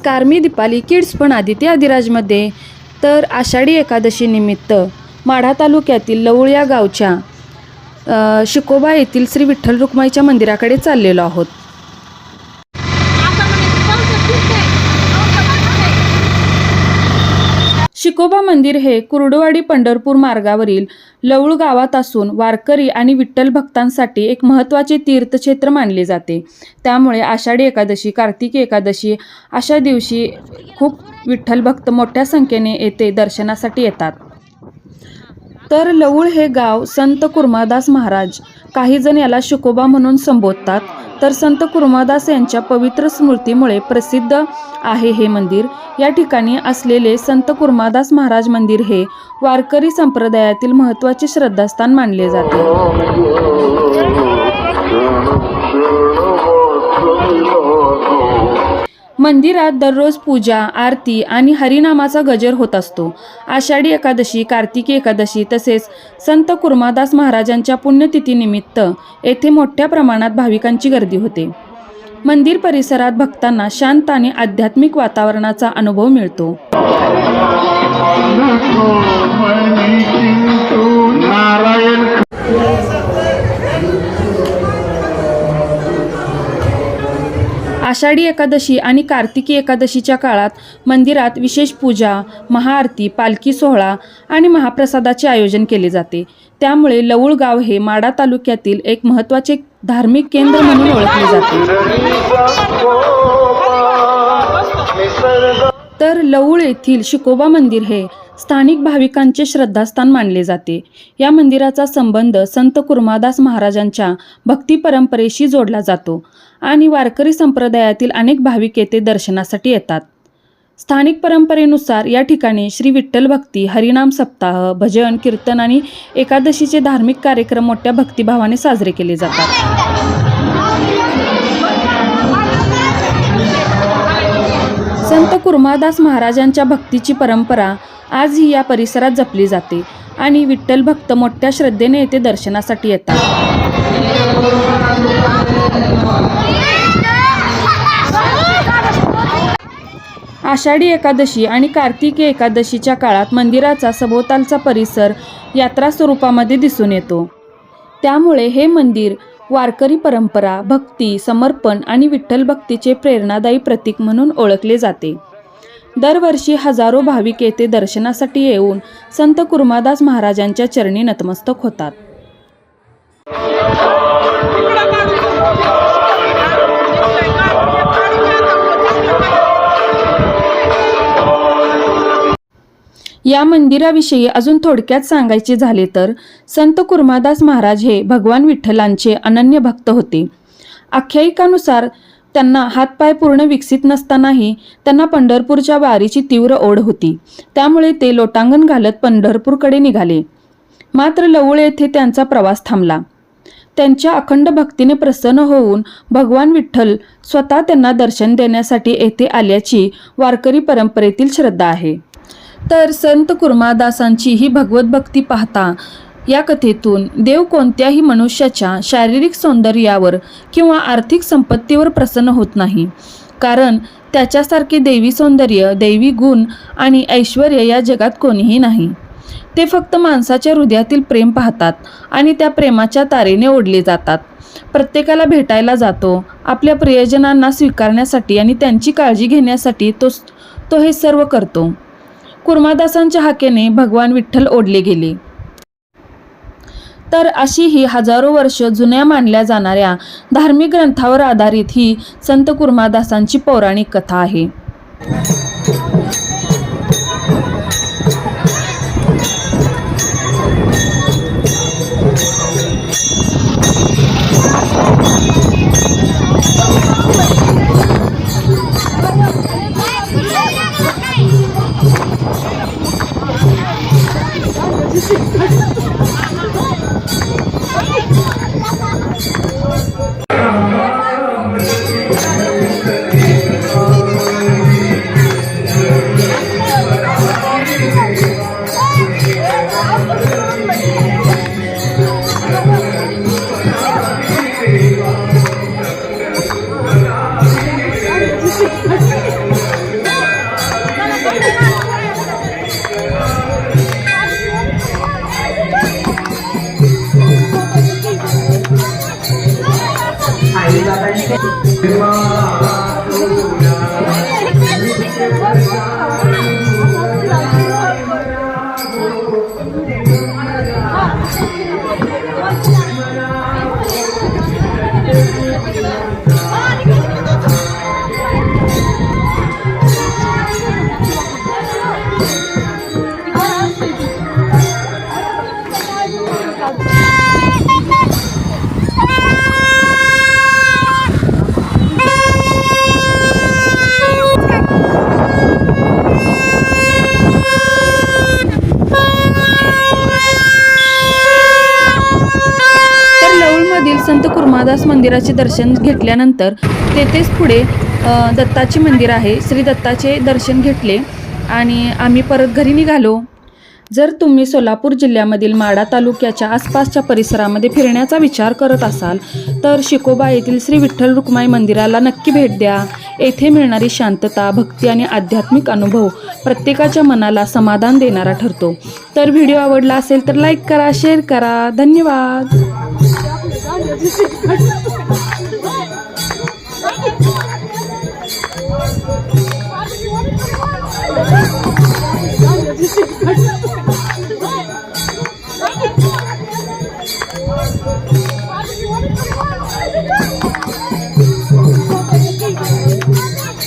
नमस्कार, मी दीपाली किड्स पण आदिती आदिराजमध्ये. तर आषाढी एकादशी निमित्त माढा तालुक्यातील लवळ या गावच्या शिकोबा येथील श्री विठ्ठल रुक्माईच्या मंदिराकडे चाललेलो आहोत. शिकोबा मंदिर हे कुर्डुवाडी पंढरपूर मार्गावरील लवळ गावात असून वारकरी आणि विठ्ठल भक्तांसाठी एक महत्त्वाचे तीर्थक्षेत्र मानले जाते. त्यामुळे आषाढी एकादशी, कार्तिकी एकादशी अशा दिवशी खूप विठ्ठल भक्त मोठ्या संख्येने येथे दर्शनासाठी येतात. तर लवळ हे गाव संत कुर्मादास महाराज, काही जण याला शिकोबा म्हणून संबोधतात, तर संत कुर्मादास यांच्या पवित्र स्मृतीमुळे प्रसिद्ध आहे हे मंदिर. या ठिकाणी असलेले संत कुर्मादास महाराज मंदिर हे वारकरी संप्रदायातील महत्त्वाचे श्रद्धास्थान मानले जाते. मंदिरात दररोज पूजा, आरती आणि हरिनामाचा गजर होत असतो. आषाढी एकादशी, कार्तिकी एकादशी तसेच संत कुर्मादास महाराजांच्या पुण्यतिथीनिमित्त येथे मोठ्या प्रमाणात भाविकांची गर्दी होते. मंदिर परिसरात भक्तांना शांत आणि आध्यात्मिक वातावरणाचा अनुभव मिळतो. आषाढी एकादशी आणि कार्तिकी एकादशीच्या काळात मंदिरात विशेष पूजा, महाआरती, पालखी सोहळा आणि महाप्रसादाचे आयोजन केले जाते. त्यामुळे लवळ गाव हे माढा तालुक्यातील एक महत्त्वाचे धार्मिक केंद्र म्हणून ओळखले जाते. तर लवळ येथील शिकोबा मंदिर हे स्थानिक भाविकांचे श्रद्धास्थान मानले जाते. या मंदिराचा संबंध संत कुर्मादास महाराजांच्या भक्ती परंपरेशी जोडला जातो आणि वारकरी संप्रदायातील अनेक भाविक येथे दर्शनासाठी येतात. स्थानिक परंपरेनुसार या ठिकाणी श्री विठ्ठल भक्ती, हरिनाम सप्ताह, भजन, कीर्तन आणि एकादशीचे धार्मिक कार्यक्रम मोठ्या भक्तिभावाने साजरे केले जातात. संत कुर्मादास महाराजांच्या भक्तीची परंपरा आजही या परिसरात जपली जाते आणि विठ्ठल भक्त मोठ्या श्रद्धेने येथे दर्शनासाठी येतात. आषाढी एकादशी आणि कार्तिकी एकादशीच्या काळात मंदिराचा सभोवतालचा परिसर यात्रा स्वरूपामध्ये दिसून येतो. त्यामुळे हे मंदिर वारकरी परंपरा, भक्ती, समर्पण आणि विठ्ठल भक्तीचे प्रेरणादायी प्रतीक म्हणून ओळखले जाते. दरवर्षी हजारो भाविक येथे दर्शनासाठी येऊन संत कुर्मादास महाराजांच्या चरणी नतमस्तक होतात. या मंदिराविषयी अजून थोडक्यात सांगायचे झाले तर संत कुर्मादास महाराज हे भगवान विठ्ठलांचे अनन्य भक्त होते. आख्यायिकानुसार त्यांना हातपाय पूर्ण विकसित नसतानाही त्यांना पंढरपूरच्या वारीची तीव्र ओढ होती. त्यामुळे ते लोटांगण घालत पंढरपूरकडे निघाले. मात्र लवळ येथे त्यांचा प्रवास थांबला. त्यांच्या अखंड भक्तीने प्रसन्न होऊन भगवान विठ्ठल स्वतः त्यांना दर्शन देण्यासाठी येथे आल्याची वारकरी परंपरेतील श्रद्धा आहे. तर संत कुर्मादासांची ही भगवत भक्ती पाहता या कथेतून देव कोणत्याही मनुष्याच्या शारीरिक सौंदर्यावर किंवा आर्थिक संपत्तीवर प्रसन्न होत नाही, कारण त्याच्यासारखे देवी सौंदर्य, दैवी गुण आणि ऐश्वर या जगात कोणीही नाही. ते फक्त माणसाच्या हृदयातील प्रेम पाहतात आणि त्या प्रेमाच्या तारेने ओढले जातात. प्रत्येकाला भेटायला जातो. आपल्या प्रियजनांना स्वीकारण्यासाठी आणि त्यांची काळजी घेण्यासाठी तो हे सर्व करतो. कुर्मादासांच्या हाकेने भगवान विठ्ठल ओढले गेले. तर अशी ही हजारो वर्ष जुन्या मानल्या जाणाऱ्या धार्मिक ग्रंथावर आधारित ही संत कुर्मादासांची पौराणिक कथा आहे. संत कुर्मादास मंदिराचे दर्शन घेतल्यानंतर तेथेच पुढे दत्ताचे मंदिर आहे. श्री दत्ताचे दर्शन घेतले आणि आम्ही परत घरी निघालो. जर तुम्ही सोलापूर जिल्ह्यामधील माढा तालुक्याच्या आसपासच्या परिसरामध्ये फिरण्याचा विचार करत असाल तर शिकोबा येथील श्री विठ्ठल रुक्माई मंदिराला नक्की भेट द्या. येथे मिळणारी शांतता, भक्ती आणि आध्यात्मिक अनुभव प्रत्येकाच्या मनाला समाधान देणारा ठरतो. तर व्हिडिओ आवडला असेल तर लाईक करा, शेअर करा. धन्यवाद. This is